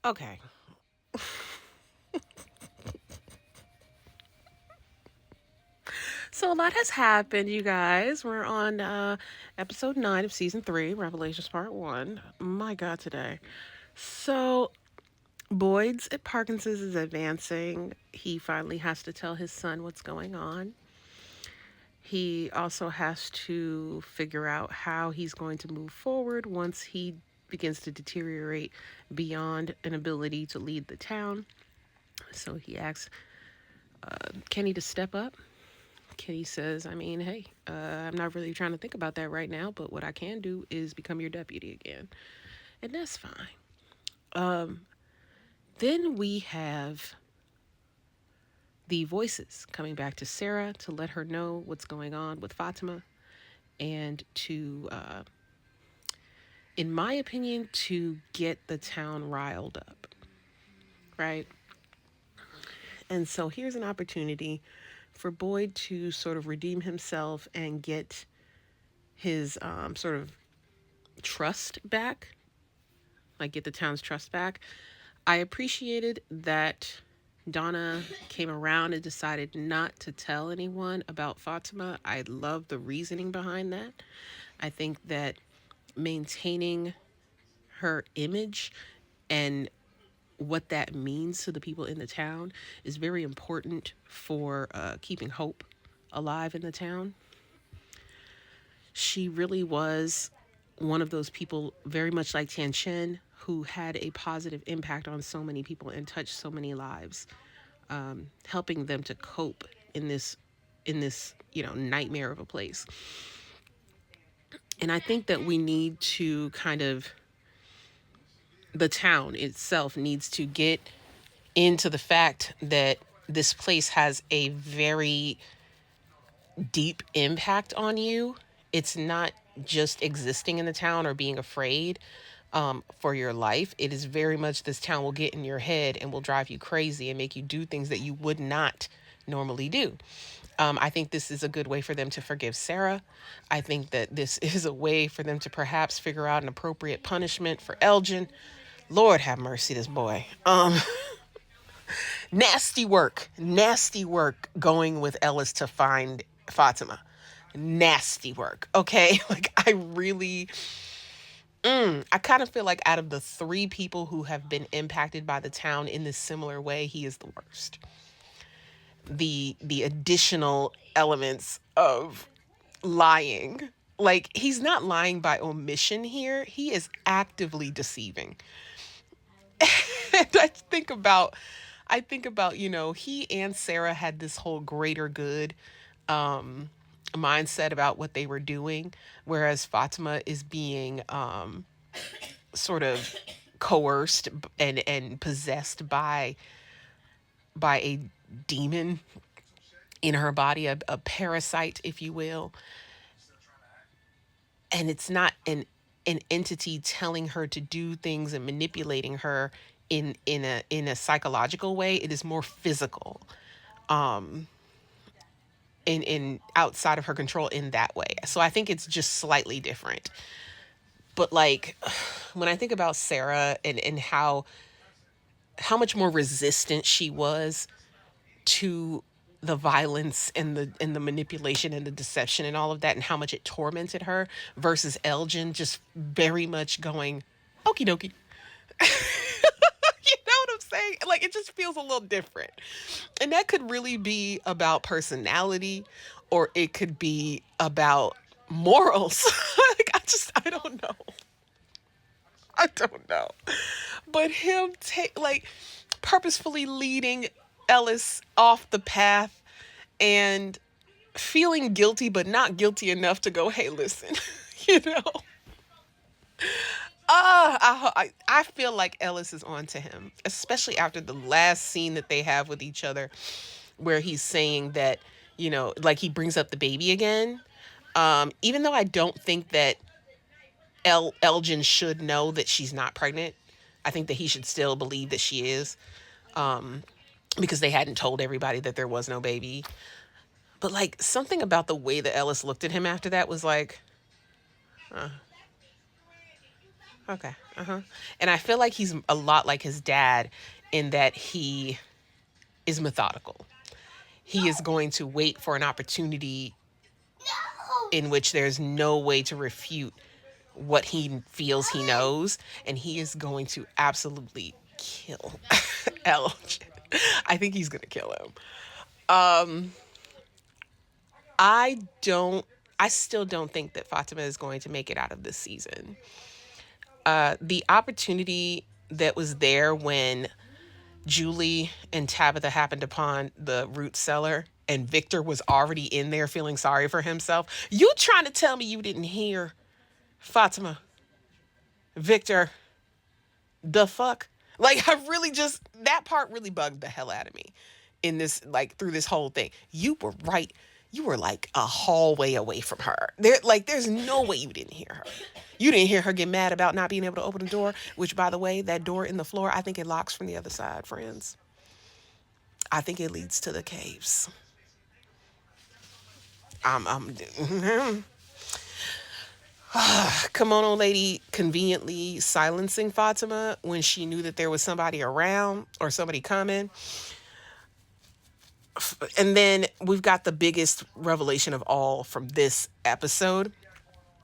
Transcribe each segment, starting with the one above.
Okay. So a lot has happened, you guys. We're on episode 9 of season 3, Revelations Part 1. My God, today. So Boyd's at Parkinson's is advancing. He finally has to tell his son what's going on. He also has to figure out how he's going to move forward once he begins to deteriorate beyond an ability to lead the town. So he asks Kenny to step up. Kenny says, I mean, hey, I'm not really trying to think about that right now, but what I can do is become your deputy again. And that's fine. Um, then we have the voices coming back to Sarah to let her know what's going on with Fatima and to, in my opinion, to get the town riled up, right? And so here's an opportunity for Boyd to sort of redeem himself and get his sort of trust back, like get the town's trust back. I appreciated that Donna came around and decided not to tell anyone about Fatima. I love the reasoning behind that. I think that maintaining her image and what that means to the people in the town is very important for keeping hope alive in the town. She really was one of those people, very much like Tian Chen, who had a positive impact on so many people and touched so many lives, helping them to cope in this nightmare of a place. And I think that we need to kind of the town itself needs to get into the fact that this place has a very deep impact on you. It's not just existing in the town or being afraid for your life. It is very much this town will get in your head and will drive you crazy and make you do things that you would not normally do. I think this is a good way for them to forgive Sarah. I think that this is a way for them to perhaps figure out an appropriate punishment for Eljin. Lord have mercy, this boy. Nasty work going with Ellis to find Fatima. Nasty work. Okay, like I really, I kind of feel like out of the three people who have been impacted by the town in this similar way, he is the worst. The additional elements of lying, like he's not lying by omission here, he is actively deceiving. And I think about he and Sarah had this whole greater good mindset about what they were doing, whereas Fatima is being sort of coerced and possessed by a demon in her body, a parasite, if you will. And it's not an entity telling her to do things and manipulating her in a psychological way. It is more physical, in outside of her control in that way. So I think it's just slightly different. But like when I think about Sarah and how much more resistant she was to the violence and the manipulation and the deception and all of that, and how much it tormented her, versus Elgin just very much going okie dokie. You know what I'm saying? Like it just feels a little different. And that could really be about personality, or it could be about morals. Like I don't know. I don't know. But him take like purposefully leading Ellis off the path and feeling guilty but not guilty enough to go, hey, listen, you know. I feel like Ellis is on to him, especially after the last scene that they have with each other, where he's saying that, like he brings up the baby again. Even though I don't think that Elgin should know that she's not pregnant, I think that he should still believe that she is, because they hadn't told everybody that there was no baby. But like something about the way that Ellis looked at him after that was like, Okay. And I feel like he's a lot like his dad in that he is methodical. He is going to wait for an opportunity in which there's no way to refute what he feels he knows, and he is going to absolutely kill Eljin. I think he's gonna kill him. Um, I don't. I still don't think that Fatima is going to make it out of this season. The opportunity that was there when Julie and Tabitha happened upon the root cellar and Victor was already in there feeling sorry for himself. You trying to tell me you didn't hear Fatima, Victor, the fuck? Like, I really just, that part really bugged the hell out of me in this, like, through this whole thing. You were right. You were like a hallway away from her. There's no way you didn't hear her. You didn't hear her get mad about not being able to open the door, which, by the way, that door in the floor, I think it locks from the other side, friends. I think it leads to the caves. I'm come on, old lady, conveniently silencing Fatima when she knew that there was somebody around or somebody coming. And then we've got the biggest revelation of all from this episode.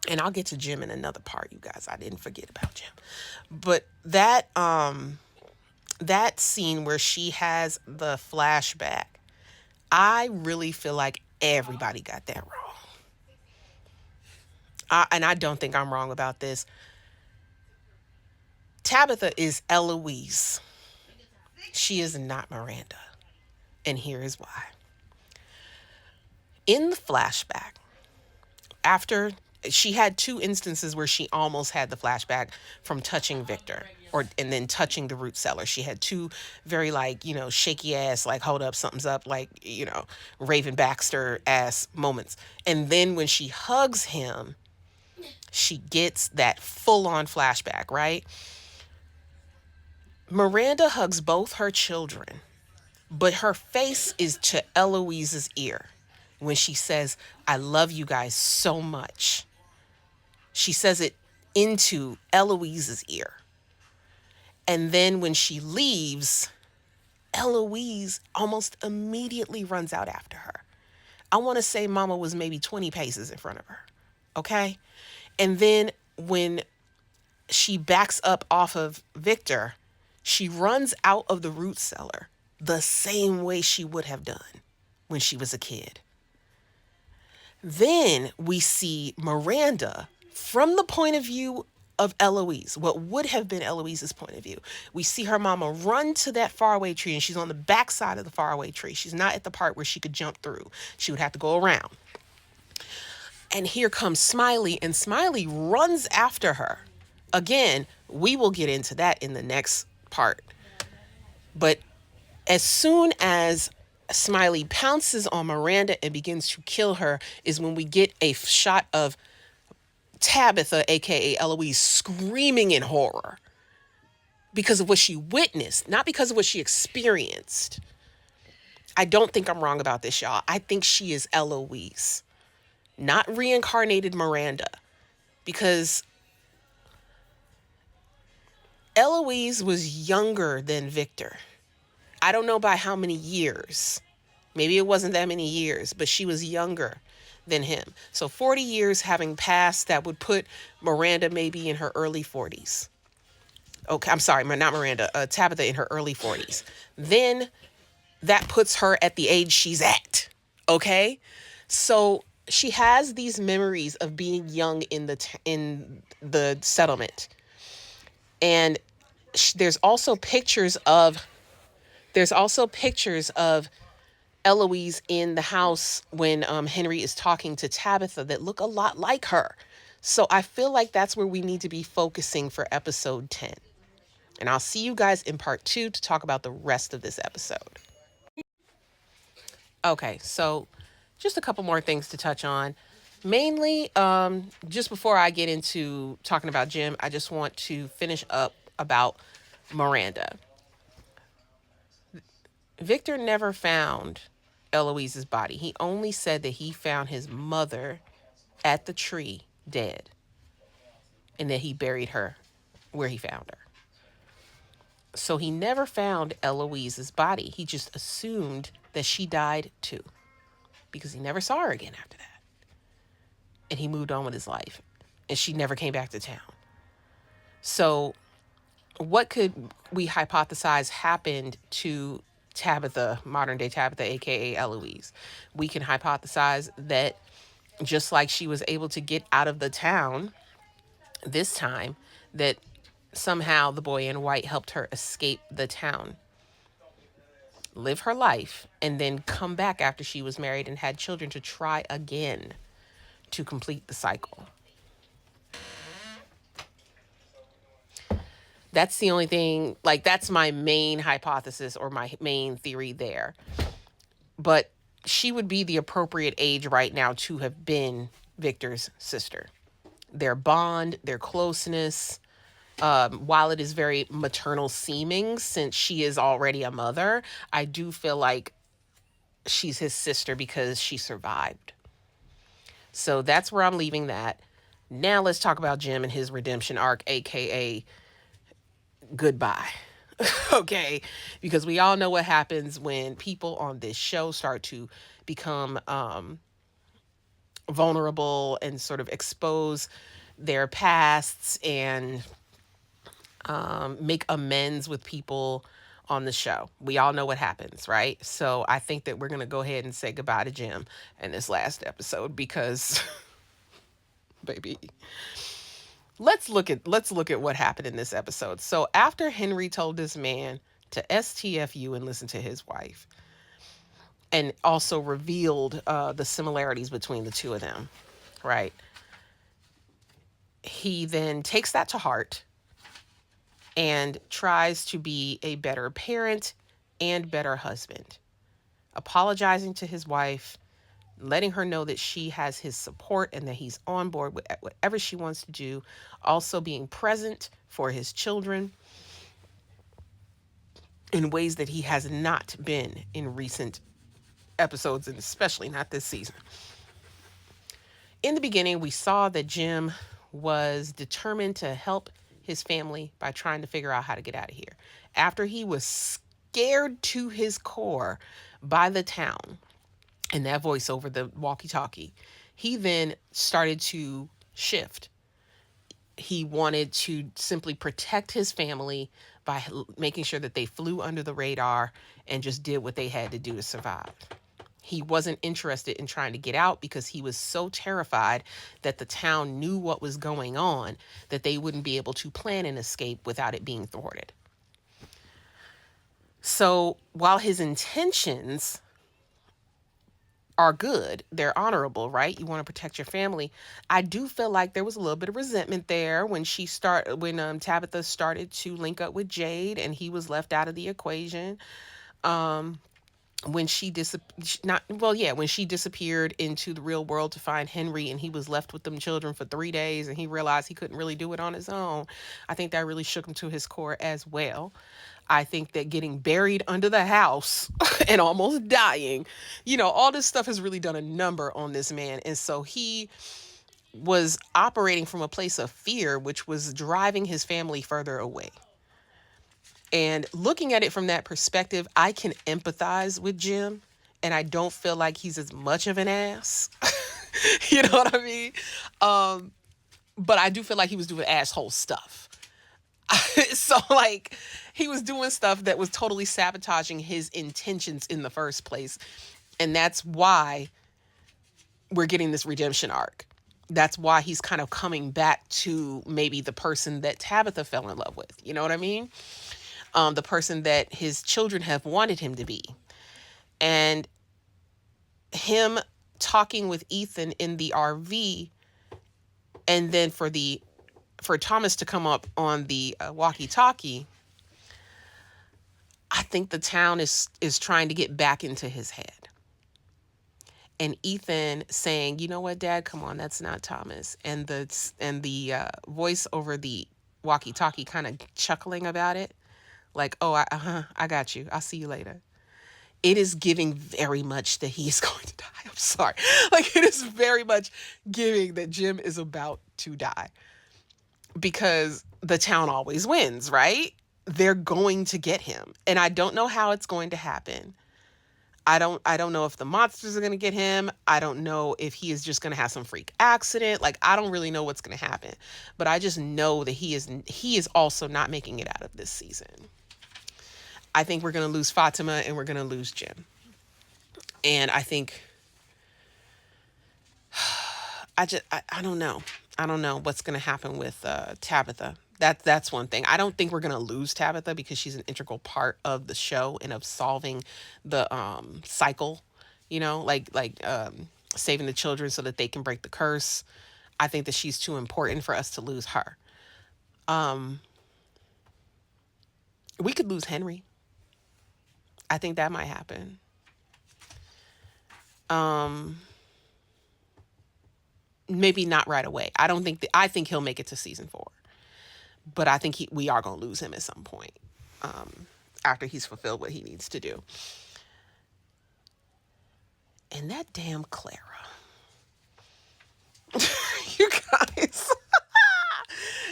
And I'll get to Jim in another part, you guys. I didn't forget about Jim. But that scene where she has the flashback, I really feel like everybody got that wrong. And I don't think I'm wrong about this. Tabitha is Eloise. She is not Miranda. And here is why. In the flashback, after she had two instances where she almost had the flashback from touching Victor and then touching the root cellar. She had two very shaky ass, like hold up, something's up, like, Raven Baxter ass moments. And then when she hugs him, she gets that full on flashback, right? Miranda hugs both her children, but her face is to Eloise's ear when she says, I love you guys so much. She says it into Eloise's ear. And then when she leaves, Eloise almost immediately runs out after her. I want to say Mama was maybe 20 paces in front of her. Okay? And then when she backs up off of Victor, she runs out of the root cellar the same way she would have done when she was a kid. Then we see Miranda from the point of view of Eloise, what would have been Eloise's point of view. We see her mama run to that faraway tree, and she's on the back side of the faraway tree. She's not at the part where she could jump through. She would have to go around. And here comes Smiley, and Smiley runs after her. Again, we will get into that in the next part. But as soon as Smiley pounces on Miranda and begins to kill her is when we get a shot of Tabitha, aka Eloise, screaming in horror because of what she witnessed, not because of what she experienced. I don't think I'm wrong about this, y'all. I think she is Eloise, not reincarnated Miranda, because Eloise was younger than Victor. I don't know by how many years. Maybe it wasn't that many years, but she was younger than him. So 40 years having passed, that would put Miranda maybe in her early 40s. Okay, I'm sorry, not Miranda, Tabitha in her early 40s. Then that puts her at the age she's at. Okay? So she has these memories of being young in the settlement. And there's also pictures of Eloise in the house when Henry is talking to Tabitha that look a lot like her. So I feel like that's where we need to be focusing for episode 10. And I'll see you guys in part 2 to talk about the rest of this episode. Okay, so just a couple more things to touch on. Mainly, just before I get into talking about Jim, I just want to finish up about Miranda. Victor never found Eloise's body. He only said that he found his mother at the tree dead and that he buried her where he found her. So he never found Eloise's body. He just assumed that she died too, because he never saw her again after that. And he moved on with his life. And she never came back to town. So what could we hypothesize happened to Tabitha, modern day Tabitha, aka Eloise? We can hypothesize that just like she was able to get out of the town this time, that somehow the boy in white helped her escape the town, live her life, and then come back after she was married and had children to try again to complete the cycle. That's the only thing, like, that's my main hypothesis or my main theory there. But she would be the appropriate age right now to have been Victor's sister. Their bond, their closeness, while it is very maternal seeming since she is already a mother, I do feel like she's his sister because she survived. So that's where I'm leaving that. Now let's talk about Jim and his redemption arc, aka goodbye. Okay, because we all know what happens when people on this show start to become vulnerable and sort of expose their pasts and make amends with people on the show. We all know what happens, right? So I think that we're going to go ahead and say goodbye to Jim in this last episode because baby, let's look at what happened in this episode. So after Henry told this man to STFU and listen to his wife, and also revealed the similarities between the two of them, right? He then takes that to heart and tries to be a better parent and better husband, apologizing to his wife, letting her know that she has his support and that he's on board with whatever she wants to do, also being present for his children in ways that he has not been in recent episodes, and especially not this season. In the beginning, we saw that Jim was determined to help his family by trying to figure out how to get out of here. After he was scared to his core by the town and that voice over the walkie-talkie, he then started to shift. He wanted to simply protect his family by making sure that they flew under the radar and just did what they had to do to survive. He wasn't interested in trying to get out because he was so terrified that the town knew what was going on, that they wouldn't be able to plan an escape without it being thwarted. So while his intentions are good, they're honorable, right? You want to protect your family. I do feel like there was a little bit of resentment there when Tabitha started to link up with Jade and he was left out of the equation. When she disappeared into the real world to find Henry and he was left with them children for 3 days and he realized he couldn't really do it on his own. I think that really shook him to his core as well. I think that getting buried under the house and almost dying, all this stuff has really done a number on this man. And so he was operating from a place of fear, which was driving his family further away. And looking at it from that perspective, I can empathize with Jim, and I don't feel like he's as much of an ass. You know what I mean? But I do feel like he was doing asshole stuff. So, he was doing stuff that was totally sabotaging his intentions in the first place. And that's why we're getting this redemption arc. That's why he's kind of coming back to maybe the person that Tabitha fell in love with. You know what I mean? The person that his children have wanted him to be. And him talking with Ethan in the RV, and then for Thomas to come up on the walkie-talkie, I think the town is trying to get back into his head. And Ethan saying, "You know what, Dad? Come on, that's not Thomas." And the voice over the walkie-talkie kind of chuckling about it. Like, "Oh, I got you. I'll see you later." It is giving very much that he's going to die. I'm sorry. It is very much giving that Jim is about to die. because the town always wins, right? They're going to get him. And I don't know how it's going to happen. I don't know if the monsters are going to get him. I don't know if he is just going to have some freak accident. Like, I don't really know what's going to happen. But I just know that he is also not making it out of this season. I think we're going to lose Fatima and we're going to lose Jim. And I think I don't know. I don't know what's going to happen with Tabitha. That's one thing. I don't think we're going to lose Tabitha because she's an integral part of the show and of solving the cycle, saving the children so that they can break the curse. I think that she's too important for us to lose her. Um, we could lose Henry. I think that might happen. Um, Maybe not right away. I think he'll make it to season 4. But I think we are going to lose him at some point after he's fulfilled what he needs to do. And that damn Clara. You guys.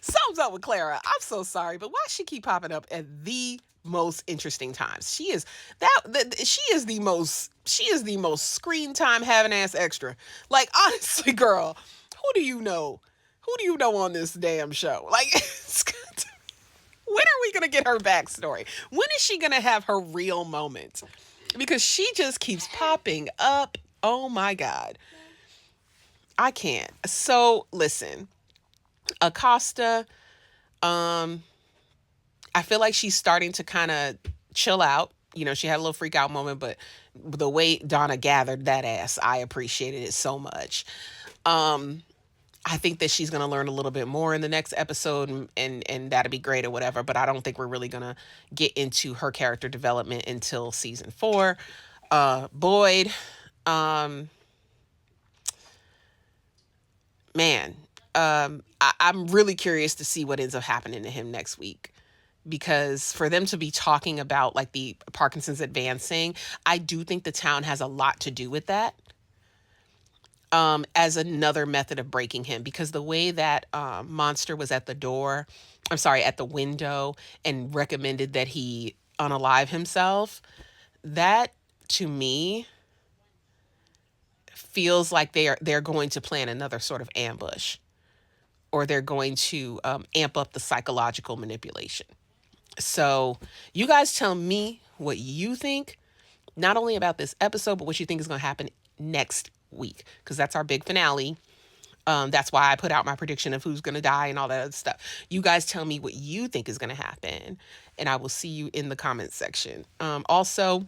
Something's up with Clara. I'm so sorry, but why does she keep popping up at the most interesting times? She is the most screen time having ass extra. Like, honestly, girl, who do you know? Who do you know on this damn show? Like, when are we going to get her backstory? When is she going to have her real moment? Because she just keeps popping up. Oh my God. I can't. So, listen. Acosta, I feel like she's starting to kind of chill out. She had a little freak out moment, but the way Donna gathered that ass, I appreciated it so much. I think that she's going to learn a little bit more in the next episode and that'll be great or whatever, but I don't think we're really going to get into her character development until season 4. Boyd, man, I'm really curious to see what ends up happening to him next week. Because for them to be talking about like the Parkinson's advancing, I do think the town has a lot to do with that. As another method of breaking him, because the way that Monster was at the window and recommended that he unalive himself, that to me feels like they're going to plan another sort of ambush, or they're going to amp up the psychological manipulation. So you guys tell me what you think, not only about this episode, but what you think is going to happen next week, because that's our big finale. That's why I put out my prediction of who's going to die and all that other stuff. You guys tell me what you think is going to happen, and I will see you in the comments section. Also,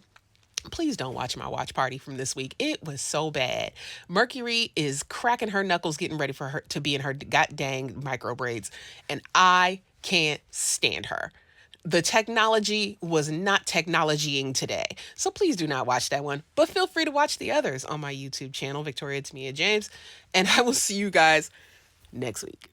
please don't watch my watch party from this week. It was so bad. Mercury is cracking her knuckles, getting ready for her to be in her god dang micro braids, and I can't stand her. The technology was not technologying today. So please do not watch that one. But feel free to watch the others on my YouTube channel, Victoria Tamia James. And I will see you guys next week.